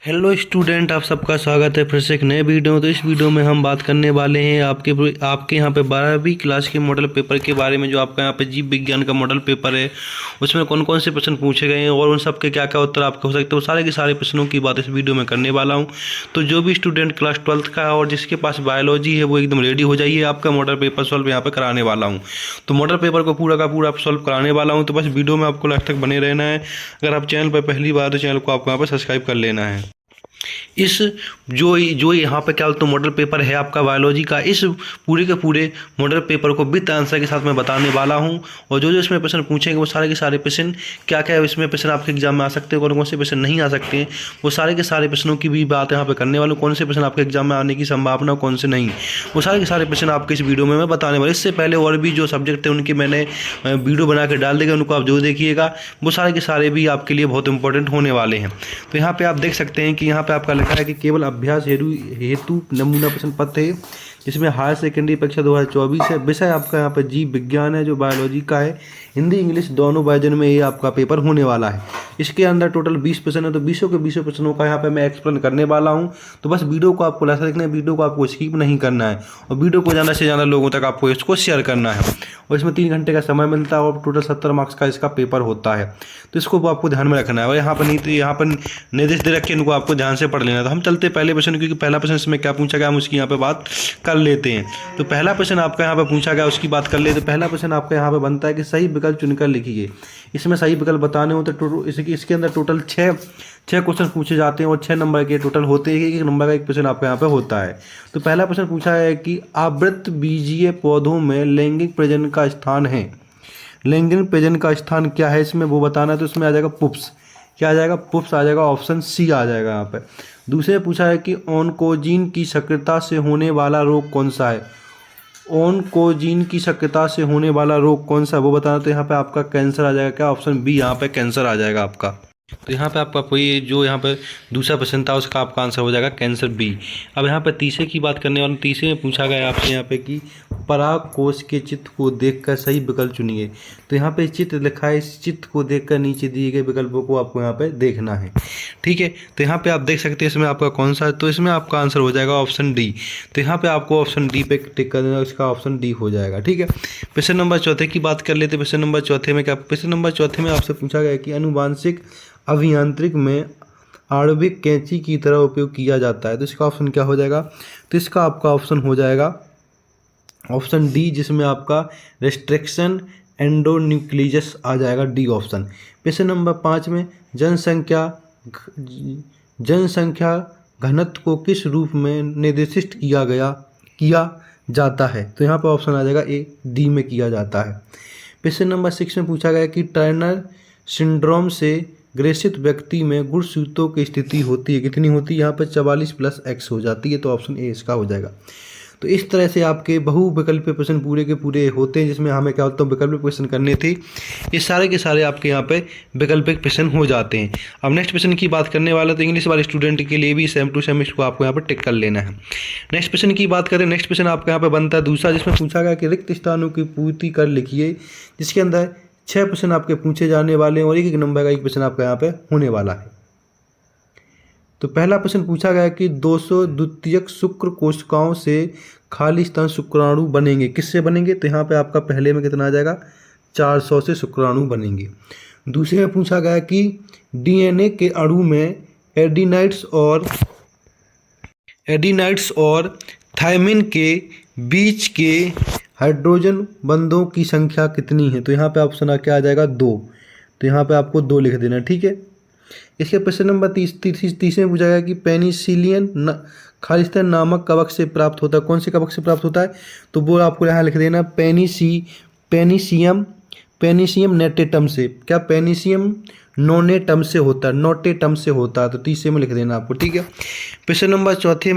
Hello student, आप सबका स्वागत है फिर से एक नए वीडियो में। तो इस वीडियो में हम बात करने वाले हैं आपके यहाँ पे 12वीं क्लास के मॉडल पेपर के बारे में। जो आपका यहाँ पे जीव विज्ञान का मॉडल पेपर है उसमें कौन कौन से प्रश्न पूछे गए हैं और उन सब के क्या क्या उत्तर आपके हो सकते हैं, वो सारे के सारे प्रश्नों की बात इस वीडियो में करने वाला हूँ। तो जो भी स्टूडेंट क्लास 12th का है और जिसके पास बायोलॉजी है वो एकदम रेडी हो जाइए, आपका मॉडल पेपर सॉल्व यहाँ पर कराने वाला हूँ। तो मॉडल पेपर को पूरा का पूरा सॉल्व कराने वाला हूँ, तो बस वीडियो में आपको लास्ट तक बने रहना है। अगर आप चैनल पर पहली बार तो चैनल को आपको यहाँ पर सब्सक्राइब कर लेना है। इस जो यहाँ पे क्या बोलते हैं मॉडल पेपर है आपका बायोलॉजी का, इस पूरे के पूरे मॉडल पेपर को विद आंसर के साथ मैं बताने वाला हूँ। और जो जो इसमें प्रश्न पूछेंगे वो सारे के सारे प्रश्न क्या क्या इसमें प्रश्न आपके एग्जाम में आ सकते हैं, कौन कौन से प्रश्न नहीं आ सकते हैं, वो सारे के सारे प्रश्नों की भी बात यहाँ पे करने वाला हूँ। कौन से प्रश्न आपके एग्जाम में आने की संभावना, कौन से नहीं, वो सारे के सारे प्रश्न आपके इस वीडियो में मैं बताने वाला। इससे पहले और भी जो सब्जेक्ट है उनकी मैंने वीडियो बना के डाल देगा, उनको आप जो देखिएगा वो सारे के सारे भी आपके लिए बहुत इंपॉर्टेंट होने वाले हैं। तो यहाँ पे आप देख सकते हैं कि यहाँ पे आपका लिखा है कि केवल अभ्यास हेतु नमूना प्रश्न पत्र है, जिसमें हायर सेकेंडरी परीक्षा 2024 है। विषय आपका यहाँ पर जीव विज्ञान है जो बायोलॉजी का है। हिंदी इंग्लिश दोनों वर्जन में ये आपका पेपर होने वाला है। इसके अंदर टोटल 20 प्रश्न है, तो 20 के 20 प्रश्नों का यहाँ पे मैं एक्सप्लेन करने वाला हूँ। तो बस वीडियो को आपको ऐसा देखना है, वीडियो को आपको स्किप नहीं करना है और वीडियो को ज़्यादा से ज़्यादा लोगों तक आपको इसको शेयर करना है। और इसमें 3 घंटे का समय मिलता है और टोटल 70 मार्क्स का इसका पेपर होता है। तो इसको आपको ध्यान में रखना है और यहाँ पर निर्देश दे रखे इनको आपको ध्यान से पढ़ लेना। तो हम चलते पहले प्रश्न, क्योंकि पहला प्रश्न इसमें क्या पूछा गया हम उसकी यहाँ पे बात कर लेते हैं। तो पहला प्रश्न आपका यहाँ पे पूछा गया उसकी बात कर लेते। तो पहला प्रश्न आपका यहाँ पे बनता है कि सही विकल्प चुनकर लिखिए। इसमें सही विकल्प बताने हो तो इसके अंदर टोटल छः क्वेश्चन पूछे जाते हैं और 6 नंबर के टोटल होते हैं। एक नंबर का एक प्रश्न आपका यहाँ पे होता है। तो पहला प्रश्न पूछा है कि आवृत बीजीय पौधों में लैंगिक प्रजनन का स्थान है। लैंगिक प्रजनन का स्थान क्या है इसमें वो बताना है। तो इसमें आ जाएगा पुप्स। क्या आ जाएगा? पुप्स आ जाएगा, ऑप्शन सी आ जाएगा यहाँ पे। दूसरे पूछा है कि ओन्कोजीन की सक्रियता से होने वाला रोग कौन सा है। ओन्कोजीन की सक्रियता से होने वाला रोग कौन सा है वो बताना। तो यहाँ पे आपका कैंसर आ जाएगा। क्या? ऑप्शन बी यहाँ पे कैंसर आ जाएगा आपका। तो यहाँ पे आपका कोई जो यहाँ पे दूसरा प्रश्न था उसका आपका आंसर हो जाएगा कैंसर बी। अब यहाँ पे तीसरे की बात करने वाले। तीसरे में पूछा गया आपसे यहाँ पे कि पराग कोश के चित्र को देखकर सही विकल्प चुनिए। तो यहाँ पे चित्र लिखा है, इस चित्र को देखकर नीचे दिए गए विकल्पों को आपको यहाँ पे देखना है। ठीक है, तो यहाँ पे आप देख सकते हैं इसमें आपका कौन सा है। तो इसमें आपका आंसर हो जाएगा ऑप्शन डी। तो यहाँ पे आपको ऑप्शन डी पे टिक कर देना, इसका ऑप्शन डी हो जाएगा। ठीक है, प्रश्न नंबर चौथे की बात कर लेते। प्रश्न नंबर चौथे में क्या? प्रश्न नंबर चौथे में आपसे पूछा गया कि अनुवांशिक अभियांत्रिक में आणविक कैंची की तरह उपयोग किया जाता है। तो इसका ऑप्शन क्या हो जाएगा? तो इसका आपका ऑप्शन हो जाएगा ऑप्शन डी, जिसमें आपका रेस्ट्रिक्शन एंडोन्यूक्लियस आ जाएगा, डी ऑप्शन। प्रश्न नंबर 5 में जनसंख्या घनत्व को किस रूप में निर्दिष्ट किया जाता है। तो यहाँ पर ऑप्शन आ जाएगा ए, डी में किया जाता है। प्रश्न नंबर 6 में पूछा गया कि टर्नर सिंड्रोम से ग्रसित व्यक्ति में गुणसूत्रों की स्थिति होती है, कितनी होती है? यहाँ पर 44+X हो जाती है। तो ऑप्शन ए इसका हो जाएगा। तो इस तरह से आपके बहुविकल्पीय प्रश्न पूरे के पूरे होते हैं, जिसमें हमें क्या होता है वैकल्पिक प्रश्न करने थे। ये सारे के सारे आपके यहाँ पे वैकल्पिक प्रश्न हो जाते हैं। अब नेक्स्ट प्रश्न की बात करने वाला, तो इंग्लिश वाले स्टूडेंट के लिए भी सेम टू सेम इसको आपको यहाँ पर टिक कर लेना है। नेक्स्ट प्रश्न की बात करें। नेक्स्ट प्रश्न आपका यहाँ पे बनता है दूसरा, जिसमें पूछा गया कि रिक्त स्थानों की पूर्ति कर लिखिए, जिसके अंदर 6 प्रश्न आपके पूछे जाने वाले हैं और एक नंबर का एक प्रश्न आपका यहाँ पे होने वाला है। तो पहला प्रश्न पूछा गया कि 200 द्वितीयक शुक्र कोशिकाओं से खाली स्तन शुक्राणु बनेंगे, किससे बनेंगे? तो यहाँ पे आपका पहले में कितना आ जाएगा? 400 से शुक्राणु बनेंगे। दूसरे में पूछा गया कि डीएनए के अणु में एडिनाइड्स और थायमिन के बीच के हाइड्रोजन बंधों की संख्या कितनी है। तो यहाँ पे ऑप्शन क्या आ जाएगा? 2। तो यहाँ पे आपको 2 लिख देना। ठीक है, इसके प्रश्न नंबर 30 में पूछा गया कि पेनिसिलिन खालिस्तान नामक कवक से प्राप्त होता है। कौन से कवक से प्राप्त होता है? तो वो आपको यहाँ लिख देना पेनिसियम नेटेटम से। क्या? पेनिसियम नोनेटम से होता है, नोटेटम से होता है। तो 30 में लिख देना आपको। ठीक है, प्रश्न नंबर चौथे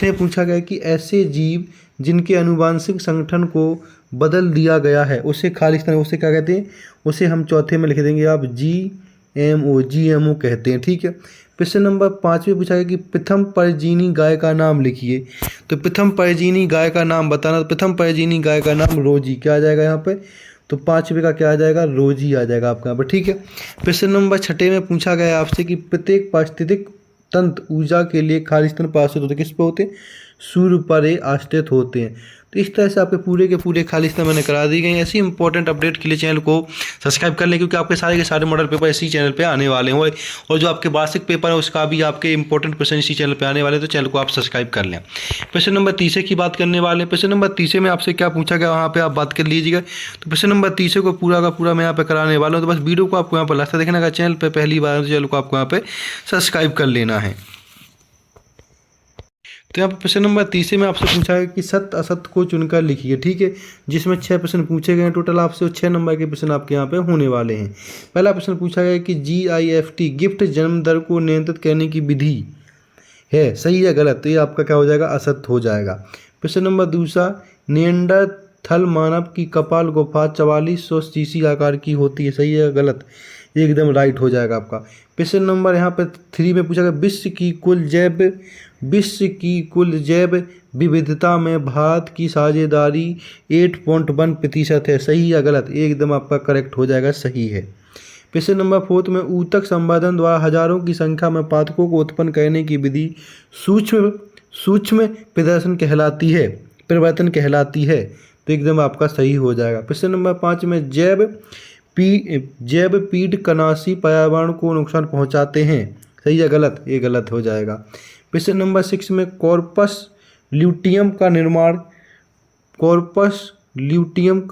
में पूछा गया कि ऐसे जीव जिनके आनुवंशिक संगठन को बदल दिया गया है उसे खालिस्तान, उसे क्या कहते हैं? उसे हम चौथे में लिख देंगे आप जीएमओ कहते हैं। ठीक है, प्रश्न नंबर 5 में पूछा गया कि प्रथम परजीवी गाय का नाम लिखिए। तो प्रथम परजीवी गाय का नाम बताना। तो प्रथम परजीवी गाय का नाम रोजी। क्या आ जाएगा यहाँ पे? तो 5वें का क्या आ जाएगा, रोज ही आ जाएगा आपका यहाँ पर। ठीक है, प्रश्न नंबर 6 में पूछा गया आपसे कि प्रत्येक पारिस्थितिक तंत्र ऊर्जा के लिए खाली स्थान पर आश्रित होते हैं। किस पे होते हैं, सूर्य पर ये आश्रित होते हैं। तो इस तरह से आपके पूरे के पूरे खाली स्थान मैंने करा दी गई। ऐसी इंपॉर्टेंट अपडेट के लिए चैनल को सब्सक्राइब कर लें, क्योंकि आपके सारे के सारे मॉडल पेपर इसी चैनल पे आने वाले हैं, और जो आपके वार्षिक पेपर है उसका भी आपके इंपॉर्टेंट क्वेश्चन इसी चैनल पे आने वाले हैं, तो चैनल को आप सब्सक्राइब कर लें। प्रश्न नंबर 30 की बात करने वाले हैं। प्रश्न नंबर 30 में आपसे क्या पूछा गया वहाँ पे आप बात कर लीजिएगा। तो प्रश्न नंबर 30 को पूरा का पूरा मैं यहाँ पे कराने वाला हूँ, तो बस वीडियो को आपको यहाँ पर लास्ट तक देखना है। चैनल पर पहली बार, चैनल को आपको यहाँ पे सब्सक्राइब कर लेना है। तो यहाँ पर प्रश्न नंबर 30 में आपसे पूछा है कि सत्य असत्य को चुनकर लिखिए। ठीक है, जिसमें 6 प्रश्न पूछे गए हैं टोटल आपसे, और 6 नंबर के प्रश्न आपके यहाँ पे होने वाले हैं। पहला प्रश्न पूछा गया कि GIFT गिफ्ट जन्म दर को नियंत्रित करने की विधि है, सही या गलत। तो ये आपका क्या हो जाएगा, असत्य हो जाएगा। प्रश्न नंबर दूसरा, निएंडरथल मानव की कपाल गुफा 4400 सीसी आकार की होती है, सही है गलत, एकदम राइट हो जाएगा आपका। प्रश्न नंबर यहाँ पर 3 में पूछा गया विश्व की कुल जैव विविधता में भारत की साझेदारी 8.1% है, सही या गलत, एकदम आपका करेक्ट हो जाएगा, सही है। प्रश्न नंबर 4 में ऊतक संवर्धन द्वारा हजारों की संख्या में पादपों को उत्पन्न करने की विधि सूक्ष्म परिवर्तन कहलाती है, तो एकदम आपका सही हो जाएगा। प्रश्न नंबर 5 में जैव कीटनाशी पर्यावरण को नुकसान पहुंचाते हैं, सही या गलत, ये गलत हो जाएगा। प्रश्न नंबर 6 में कॉर्पस ल्यूटियम का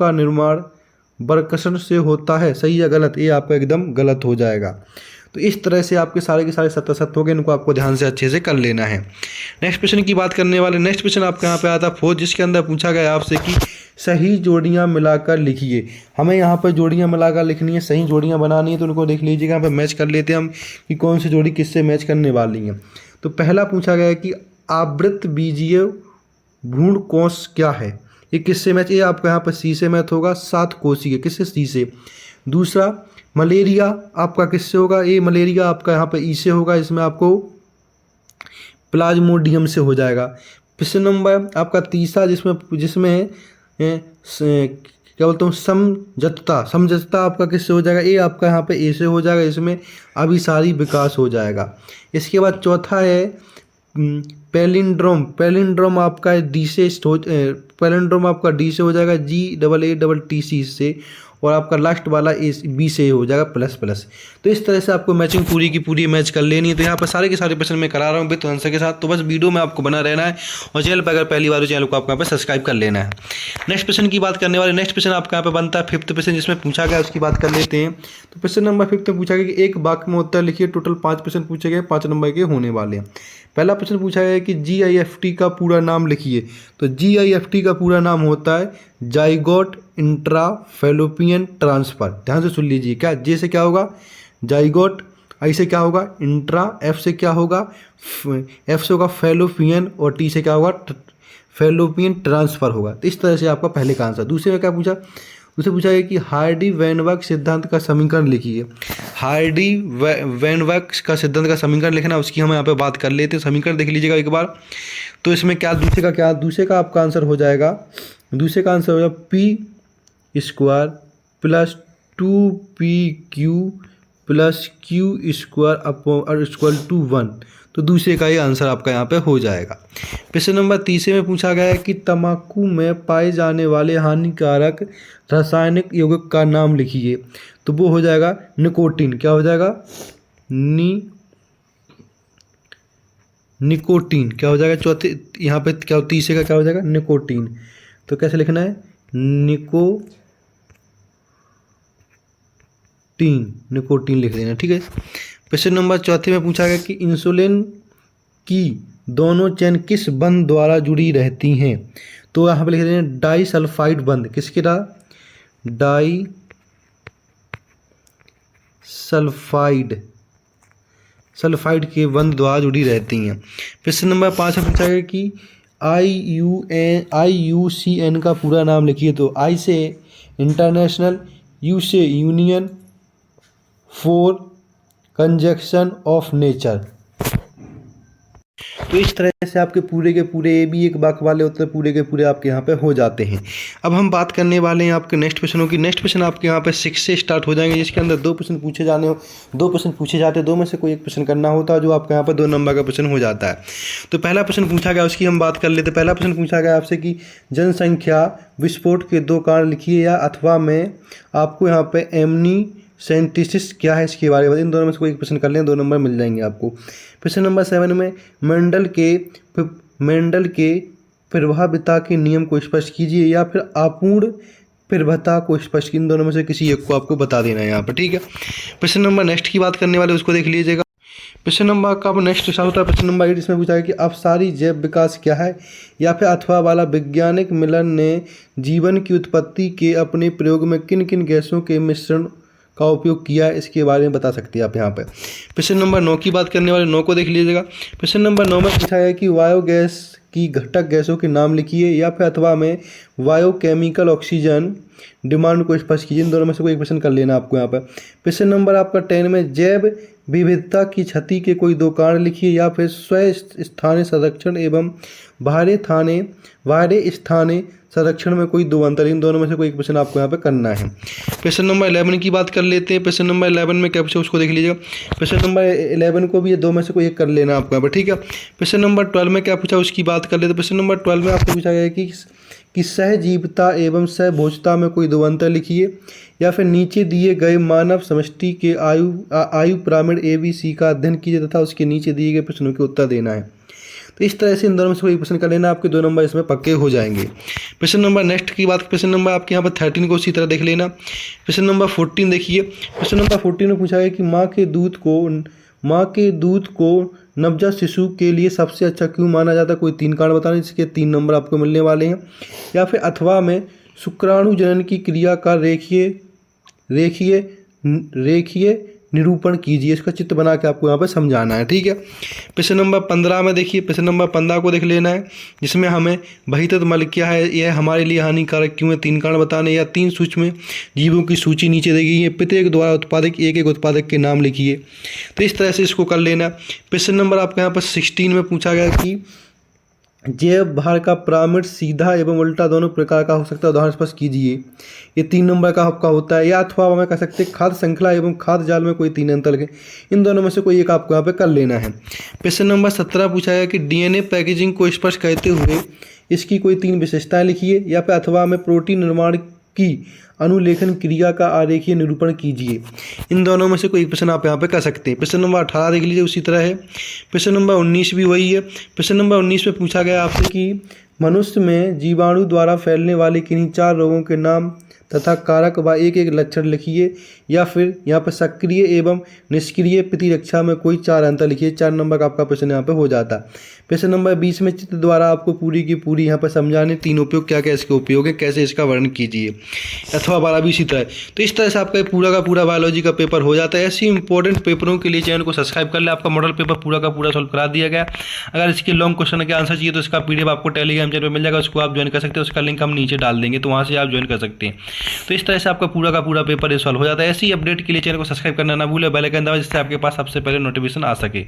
निर्माण बरकसन से होता है, सही या गलत, ये आपका एकदम गलत हो जाएगा। तो इस तरह से आपके सारे के सारे सत्य हो गए, इनको आपको ध्यान से अच्छे से कर लेना है। नेक्स्ट प्रश्न की बात करने वाले, नेक्स्ट प्रश्न आपके यहाँ पे आता 4, जिसके अंदर पूछा गया आपसे कि सही जोड़ियाँ मिलाकर लिखिए। हमें यहाँ पर जोड़ियाँ मिलाकर लिखनी है, सही जोड़ियाँ बनानी है, तो उनको देख लीजिएगा। यहाँ पर मैच कर लेते हैं हम कि कौन सी जोड़ी किससे मैच करने वाली है। तो पहला पूछा गया है कि आवृत बीजीय भ्रूण कोश क्या है, ये किससे मैच, ये आपका यहाँ पर सी से मैच होगा, 7 कोशिका, किससे, सी से। दूसरा मलेरिया आपका किससे होगा, ये मलेरिया आपका यहाँ पर ई से होगा, इसमें आपको प्लाज्मोडियम से हो जाएगा। प्रश्न नंबर आपका तीसरा, जिसमें क्या बोलता हूँ, समझता आपका किससे हो जाएगा, ये आपका यहाँ पे ए से हो जाएगा, इसमें अभिसारी विकास हो जाएगा। इसके बाद चौथा है पैलिंड्रोम आपका डी से पैलिंड्रोम आपका डी से हो जाएगा, GAATC से, और आपका लास्ट वाला बी से हो जाएगा ++। तो इस तरह से आपको मैचिंग पूरी की पूरी मैच कर लेनी है। तो यहाँ पर सारे के सारे प्रश्न मैं करा रहा हूँ विद आंसर के साथ, तो बस वीडियो में आपको बना रहना है, और चैनल पर अगर पहली बार हो चैनल को आपको यहाँ पर सब्सक्राइब कर लेना है। नेक्स्ट प्रश्न की बात करने वाले, नेक्स्ट प्रश्न आपका यहाँ पे बनता है 5th प्रश्न, जिसमें पूछा गया उसकी बात कर लेते हैं। तो प्रश्न नंबर 5 में पूछा गया कि एक वाक्य में उत्तर लिखिए। टोटल 5 प्रश्न पूछे गए, 5 नंबर के होने वाले हैं। पहला प्रश्न पूछा गया कि GIFT का पूरा नाम लिखिए। तो GIFT का पूरा नाम होता है जाइगोट इंट्रा फैलोपियन ट्रांसफर। ध्यान से सुन लीजिए, क्या जे से क्या होगा, जाइगोट, आई से क्या होगा, इंट्रा, एफ से क्या होगा, एफ से होगा फैलोपियन, और टी से क्या होगा, फैलोपियन ट्रांसफर होगा। तो इस तरह से आपका पहले का आंसर। दूसरे में क्या पूछा, दूसरे पूछा है कि हार्डी-वेनबर्ग सिद्धांत का समीकरण लिखिए। हार्डी-वेनबर्ग का सिद्धांत का समीकरण लिखना, उसकी हम यहाँ पे बात कर लेते हैं। समीकरण देख लीजिएगा एक बार। तो इसमें क्या दूसरे का आपका आंसर हो जाएगा, दूसरे का आंसर हो जाएगा p² + 2pq + q² = 1। तो दूसरे का ये आंसर आपका यहाँ पे हो जाएगा। प्रश्न नंबर 30 में पूछा गया है कि तंबाकू में पाए जाने वाले हानिकारक रासायनिक यौगिक का नाम लिखिए। तो वो हो जाएगा निकोटीन। क्या हो जाएगा, निकोटीन क्या हो जाएगा, चौथे यहाँ पे क्या, तीसरे का क्या हो जाएगा, निकोटीन। तो कैसे लिखना है, निकोटीन लिख देना, ठीक है। प्रश्न नंबर 4 में पूछा गया कि इंसुलिन की दोनों चेन किस बंध द्वारा जुड़ी रहती हैं। तो यहाँ पे लिख देना डाइसल्फाइड बंध, किसके द्वारा, सल्फाइड के बंध द्वारा जुड़ी रहती हैं। प्रश्न नंबर 5 में पूछा गया कि IUCN का पूरा नाम लिखिए। तो आई से इंटरनेशनल, यू से union for conservation of nature. तो इस तरह से आपके पूरे के पूरे ए भी एक बाक वाले होते हैं, पूरे के पूरे आपके यहाँ पे हो जाते हैं। अब हम बात करने वाले हैं आपके नेक्स्ट क्वेश्चनों की। नेक्स्ट क्वेश्चन आपके यहाँ पे 6 से स्टार्ट हो जाएंगे, जिसके अंदर 2 प्रश्न पूछे जाते हैं, 2 में से कोई एक प्रश्न करना होता है, जो आपके यहाँ पर 2 नंबर का प्रश्न हो जाता है। तो पहला प्रश्न पूछा गया, उसकी हम बात कर लेते हैं। पहला प्रश्न पूछा गया आपसे कि जनसंख्या विस्फोट के 2 कारण लिखिए, या अथवा में आपको यहाँ पे एमनीसेंटिसिस क्या है इसके बारे में, इन दोनों में से कोई एक प्रश्न कर लें, 2 नंबर मिल जाएंगे आपको। प्रश्न नंबर 7 में मेंडल के प्रभाविता के नियम को स्पष्ट कीजिए, या फिर अपूर्ण प्रभावता को स्पष्ट, इन दोनों में से किसी एक को आपको बता देना है यहाँ पर, ठीक है। प्रश्न नंबर नेक्स्ट की बात करने वाले, उसको देख लीजिएगा। प्रश्न नंबर का नेक्स्ट स्टार्ट होता है प्रश्न नंबर 8। इसमें पूछा है कि अपसारी जैव विकास क्या है, या फिर अथवा वाला वैज्ञानिक मिलन ने जीवन की उत्पत्ति के अपने प्रयोग में किन किन गैसों के मिश्रण का उपयोग किया है, इसके बारे में बता सकते हैं आप यहाँ पे। प्रश्न नंबर 9 की बात करने वाले, 9 को देख लीजिएगा। प्रश्न नंबर 9 में पूछा है कि बायोगैस की घटक गैसों के नाम लिखिए, या फिर अथवा में बायोकेमिकल ऑक्सीजन डिमांड को स्पष्ट कीजिए, इन दोनों में से कोई एक प्रश्न कर लेना आपको यहाँ पर। प्रश्न नंबर आपका 10 में जैव विविधता की क्षति के कोई 2 कारण लिखिए, या फिर स्वस्थानीय संरक्षण एवं बाहरी स्थानीय संरक्षण में कोई 2 अंतर, इन दोनों में से कोई एक प्रश्न आपको यहाँ पे करना है। प्रश्न नंबर 11 की बात कर लेते हैं। प्रश्न नंबर 11 में क्या पूछा, उसको देख लीजिएगा। प्रश्न नंबर 11 को भी ये 2 में से कोई एक कर लेना आपको यहाँ पर, ठीक है। प्रश्न नंबर 12 में क्या पूछा, उसकी बात कर लेते हैं। प्रश्न नंबर 12 में आपको पूछा गया है कि सहजीविता एवं सहभोजता में कोई 2 अंतर लिखिए, या फिर नीचे दिए गए मानव समष्टि के आयु पिरामिड ABC का अध्ययन कीजिए तथा उसके नीचे दिए गए प्रश्नों के उत्तर देना है। तो इस तरह से इन दोनों में से कोई प्रश्न कर लेना, आपके 2 नंबर इसमें पक्के हो जाएंगे। प्रश्न नंबर नेक्स्ट की बात, प्रश्न नंबर आपके यहाँ पर 13 को उसी तरह देख लेना। प्रश्न नंबर 14 देखिए। प्रश्न नंबर 14 में पूछा है कि माँ के दूध को नवजात शिशु के लिए सबसे अच्छा क्यों माना जाता है, कोई 3 कारण बताने, जिसके 3 नंबर आपको मिलने वाले हैं। या फिर अथवा में शुक्राणु जनन की क्रिया का रेखीय निरूपण कीजिए, इसका चित्र बना के आपको यहाँ पर समझाना है, ठीक है। प्रश्न नंबर 15 में देखिए। प्रश्न नंबर 15 को देख लेना है, जिसमें हमें बहिर्गत मल क्या है, यह हमारे लिए हानिकारक क्यों है, 3 कारण बताने, या 3 सूक्ष्म जीवों की सूची नीचे दी गई है, प्रत्येक द्वारा उत्पादक एक उत्पादक के नाम लिखिए। तो इस तरह से इसको कर लेना। प्रश्न नंबर आपके यहाँ पर 16 में पूछा गया कि जैव भार का पिरामिड सीधा एवं उल्टा दोनों प्रकार का हो सकता है, उदाहरण स्पष्ट कीजिए। ये 3 नंबर का आपका होता है। या अथवा हमें कह सकते हैं खाद्य श्रृंखला एवं खाद्य जाल में कोई 3 अंतर लिखे, इन दोनों में से कोई एक आपको यहाँ पे कर लेना है। प्रश्न नंबर 17 पूछा गया कि DNA पैकेजिंग को स्पष्ट करते हुए इसकी कोई 3 विशेषताएं लिखिए, या फिर अथवा में प्रोटीन निर्माण की अनुलेखन क्रिया का आरेखीय निरूपण कीजिए, इन दोनों में से कोई एक प्रश्न आप यहाँ पे कर सकते हैं। प्रश्न नंबर 18 देख लीजिए, उसी तरह है। प्रश्न नंबर 19 भी वही है। प्रश्न नंबर 19 में पूछा गया आपसे कि मनुष्य में जीवाणु द्वारा फैलने वाले किन्हीं 4 रोगों के नाम तथा कारक व एक लक्षण लिखिए, या फिर यहाँ पर सक्रिय एवं निष्क्रिय प्रतिरक्षा में कोई 4 अंतर लिखिए। 4 नंबर का आपका प्रश्न यहाँ पे हो जाता है। प्रश्न नंबर 20 में चित्र द्वारा आपको पूरी की पूरी यहाँ पर समझाने 3 उपयोग क्या क्या इसके उपयोग है, कैसे इसका वर्णन कीजिए, अथवा 12 भी इसी तरह। तो इस तरह से आपका पूरा का पूरा बायोलॉजी का पेपर हो जाता है। ऐसी इंपॉर्टेंट पेपरों के लिए चैनल को सब्सक्राइब कर ले, आपका मॉडल पेपर पूरा का पूरा सॉल्व करा दिया गया। अगर इसके लॉन्ग क्वेश्चन के आंसर चाहिए तो इसका PDF आपको टेलीग्राम चैनल पर मिल जाएगा, उसको आप ज्वाइन कर सकते हैं, उसका लिंक हम नीचे डाल देंगे, तो वहाँ से आप ज्वाइन कर सकते हैं। तो इस तरह से आपका पूरा का पूरा पेपर सॉल्व हो जाता है। ऐसी अपडेट के लिए चैनल को सब्सक्राइब करना ना भूलें, बेल आइकन दबाएं, जिससे आपके पास सबसे पहले नोटिफिकेशन आ सके।